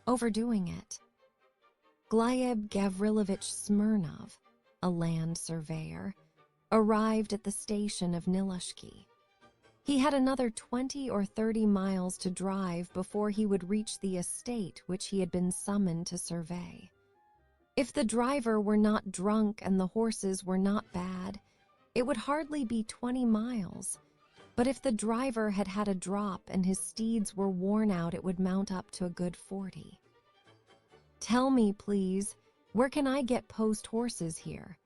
overdoing it. Gleb Gavrilovich Smirnov, a land surveyor, arrived at the station of Nilushki. He had another 20 or 30 miles to drive before he would reach the estate which he had been summoned to survey. If the driver were not drunk and the horses were not bad, it would hardly be 20 miles. But if the driver had had a drop and his steeds were worn out, it would mount up to a good 40. "Tell me, please, where can I get post horses here?"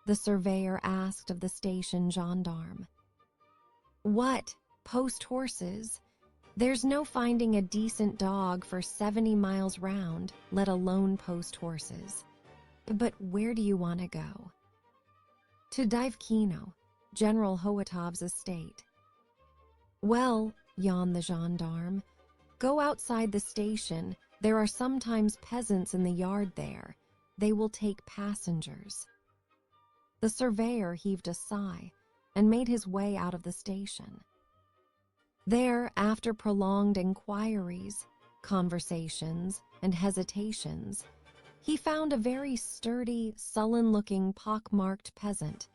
the surveyor asked of the station gendarme. "What? Post horses? There's no finding a decent dog for 70 miles round, let alone post horses. But where do you want to go?" "To Divkino, General Hoatov's estate." "Well," yawned the gendarme, "go outside the station. There are sometimes peasants in the yard there. They will take passengers." The surveyor heaved a sigh and made his way out of the station. There, after prolonged inquiries, conversations, and hesitations, he found a very sturdy, sullen-looking, pock-marked peasant,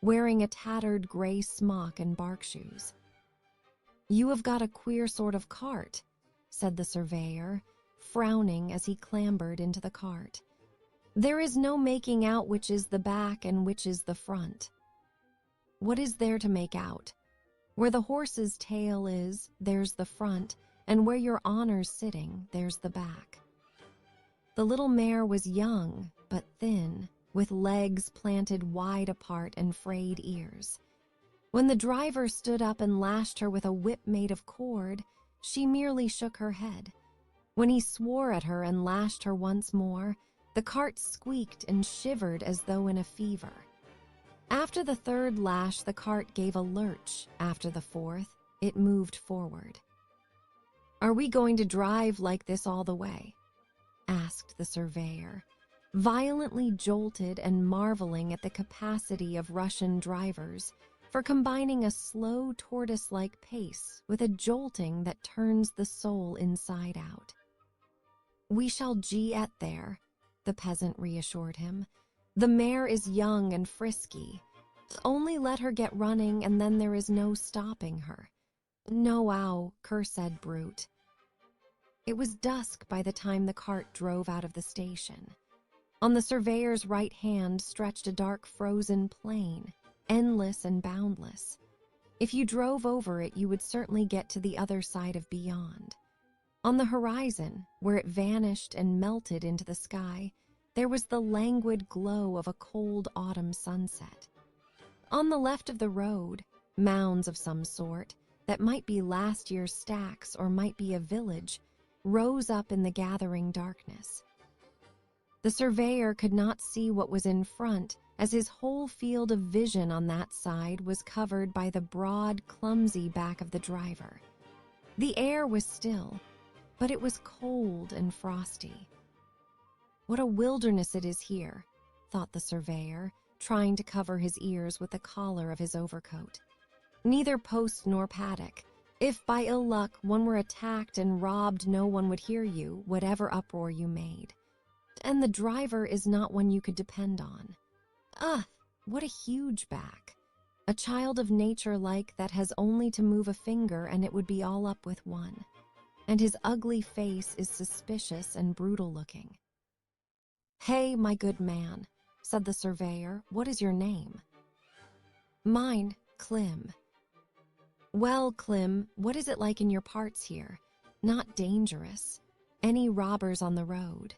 wearing a tattered gray smock and bark shoes. "You have got a queer sort of cart," said the surveyor, frowning as he clambered into the cart. "There is no making out which is the back and which is the front." "What is there to make out? Where the horse's tail is, there's the front, and where your honor's sitting, there's the back." The little mare was young, but thin, with legs planted wide apart and frayed ears. When the driver stood up and lashed her with a whip made of cord, she merely shook her head. When he swore at her and lashed her once more, the cart squeaked and shivered as though in a fever. After the third lash, the cart gave a lurch. After the fourth, it moved forward. "Are we going to drive like this all the way?" asked the surveyor, violently jolted and marveling at the capacity of Russian drivers for combining a slow tortoise-like pace with a jolting that turns the soul inside out. "We shall get there," the peasant reassured him. "The mare is young and frisky. Only let her get running and then there is no stopping her. No, ow, cursed brute." It was dusk by the time the cart drove out of the station. On the surveyor's right hand stretched a dark frozen plain, endless and boundless. If you drove over it, you would certainly get to the other side of beyond. On the horizon, where it vanished and melted into the sky, there was the languid glow of a cold autumn sunset. On the left of the road, mounds of some sort, that might be last year's stacks or might be a village, rose up in the gathering darkness. The surveyor could not see what was in front, as his whole field of vision on that side was covered by the broad, clumsy back of the driver. The air was still, but it was cold and frosty. "What a wilderness it is here," thought the surveyor, trying to cover his ears with the collar of his overcoat. "Neither post nor paddock. If by ill luck one were attacked and robbed, no one would hear you, whatever uproar you made. And the driver is not one you could depend on. Ugh, what a huge back. A child of nature like that has only to move a finger and it would be all up with one. And his ugly face is suspicious and brutal looking." "Hey, my good man," said the surveyor, "what is your name?" "Mine, Klim." "Well, Klim, what is it like in your parts here? Not dangerous? Any robbers on the road?"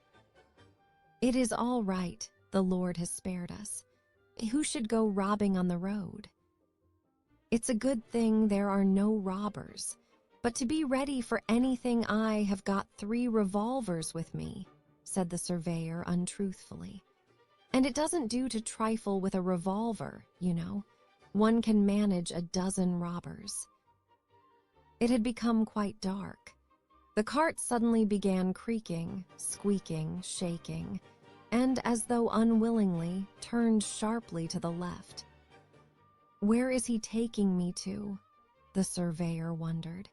"It is all right, the Lord has spared us. Who should go robbing on the road?" "It's a good thing there are no robbers. But to be ready for anything, I have got 3 revolvers with me," said the surveyor untruthfully. "And it doesn't do to trifle with a revolver, you know. One can manage a dozen robbers." It had become quite dark. The cart suddenly began creaking, squeaking, shaking, and, as though unwillingly, turned sharply to the left. "Where is he taking me to?" the surveyor wondered.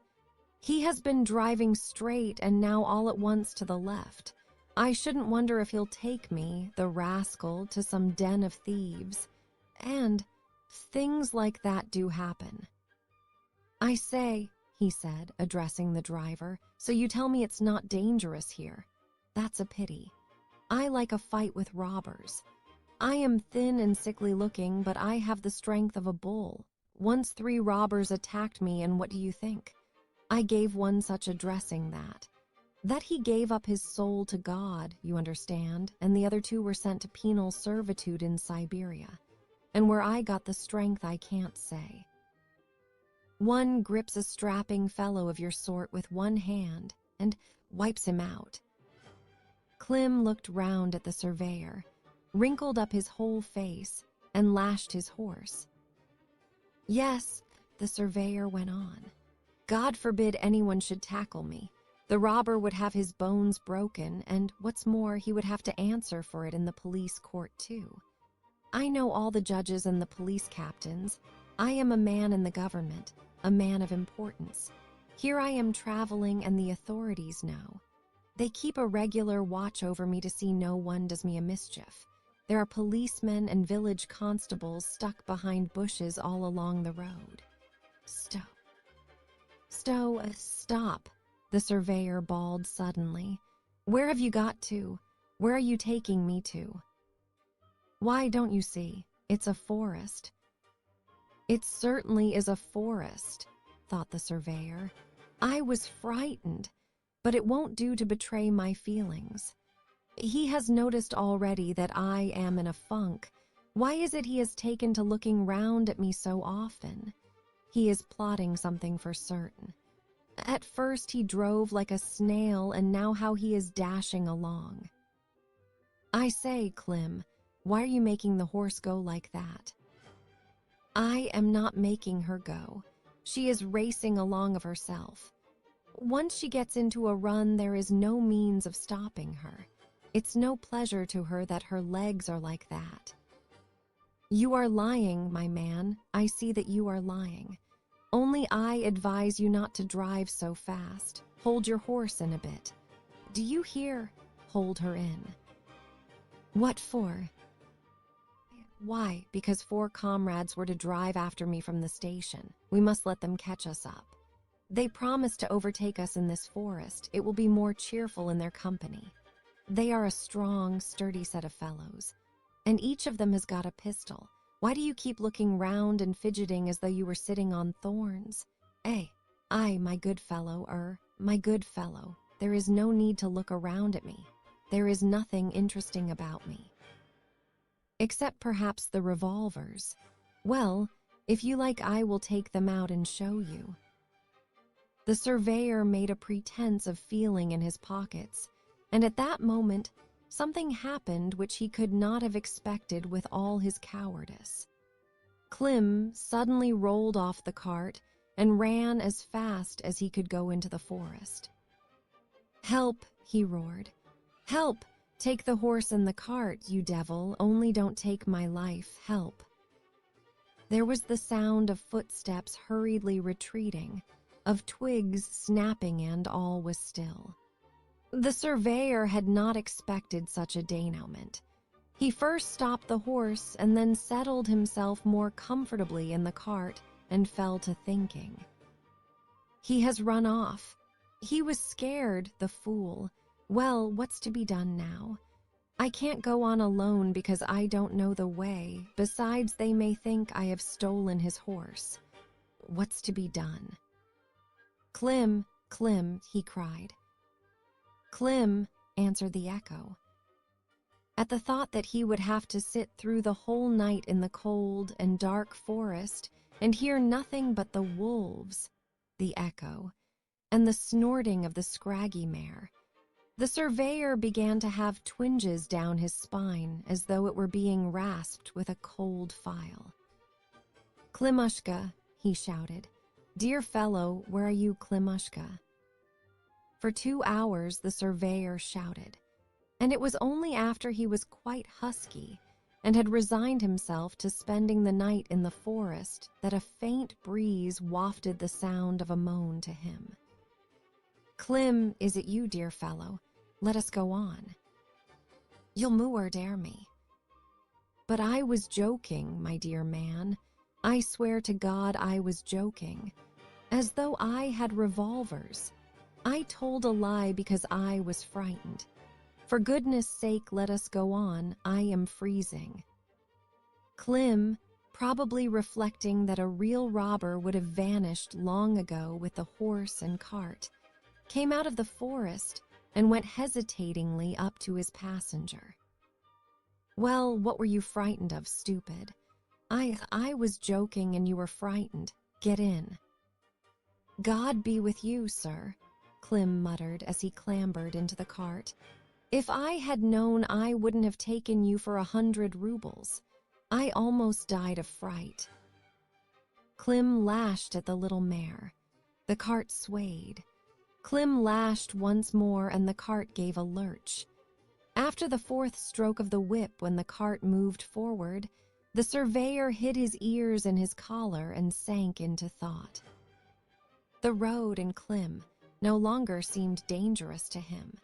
He has been driving straight and now all at once to the left. I shouldn't wonder if he'll take me, the rascal, to some den of thieves. And things like that do happen. I say, he said, addressing the driver, so you tell me it's not dangerous here. That's a pity. I like a fight with robbers. I am thin and sickly looking, but I have the strength of a bull. Once 3 robbers attacked me, and what do you think? I gave one such a dressing that he gave up his soul to God, you understand, and the other 2 were sent to penal servitude in Siberia. And where I got the strength I can't say. One grips a strapping fellow of your sort with one hand and wipes him out. Klim looked round at the surveyor, wrinkled up his whole face, and lashed his horse. Yes, the surveyor went on. God forbid anyone should tackle me. The robber would have his bones broken, and what's more, he would have to answer for it in the police court too. I know all the judges and the police captains. I am a man in the government, a man of importance. Here I am traveling, and the authorities know. They keep a regular watch over me to see no one does me a mischief. There are policemen and village constables stuck behind bushes all along the road. Stop, the surveyor bawled suddenly. Where have you got to? Where are you taking me to? Why, don't you see? It's a forest. It certainly is a forest, thought the surveyor. I was frightened, but it won't do to betray my feelings. He has noticed already that I am in a funk. Why is it he has taken to looking round at me so often? He is plotting something for certain. At first he drove like a snail, and now how he is dashing along. I say, Klim, why are you making the horse go like that? I am not making her go. She is racing along of herself. Once she gets into a run, there is no means of stopping her. It's no pleasure to her that her legs are like that. You are lying, my man. I see that you are lying. Only I advise you not to drive so fast. Hold your horse in a bit. Do you hear? Hold her in. What for? Why? Because 4 comrades were to drive after me from the station. We must let them catch us up. They promised to overtake us in this forest. It will be more cheerful in their company. They are a strong, sturdy set of fellows, and each of them has got a pistol. Why do you keep looking round and fidgeting as though you were sitting on thorns? My good fellow, there is no need to look around at me. There is nothing interesting about me. Except perhaps the revolvers. Well, if you like, I will take them out and show you. The surveyor made a pretense of feeling in his pockets, and at that moment, something happened which he could not have expected with all his cowardice. Klim suddenly rolled off the cart and ran as fast as he could go into the forest. Help, he roared. Help! Take the horse and the cart, you devil, only don't take my life, help. There was the sound of footsteps hurriedly retreating, of twigs snapping, and all was still. The surveyor had not expected such a denouement. He first stopped the horse and then settled himself more comfortably in the cart and fell to thinking. He has run off. He was scared, the fool. Well, what's to be done now? I can't go on alone because I don't know the way. Besides, they may think I have stolen his horse. What's to be done? Klim, Klim, he cried. Klim, answered the echo. At the thought that he would have to sit through the whole night in the cold and dark forest and hear nothing but the wolves, the echo, and the snorting of the scraggy mare, the surveyor began to have twinges down his spine as though it were being rasped with a cold file. Klimushka, he shouted. Dear fellow, where are you, Klimushka? For 2 hours the surveyor shouted, and it was only after he was quite husky and had resigned himself to spending the night in the forest that a faint breeze wafted the sound of a moan to him. "Clem, is it you, dear fellow? Let us go on." "You'll moor dare me." "But I was joking, my dear man. I swear to God I was joking. As though I had revolvers. I told a lie because I was frightened. For goodness sake, let us go on. I am freezing." Clem, probably reflecting that a real robber would have vanished long ago with the horse and cart, came out of the forest and went hesitatingly up to his passenger. "Well, what were you frightened of, stupid? I was joking and you were frightened. Get in." "God be with you, sir," Clem muttered as he clambered into the cart. "If I had known, I wouldn't have taken you for 100 rubles. I almost died of fright." Clem lashed at the little mare. The cart swayed. Clem lashed once more and the cart gave a lurch. After the 4th stroke of the whip, when the cart moved forward, the surveyor hid his ears in his collar and sank into thought. The road in Clem no longer seemed dangerous to him.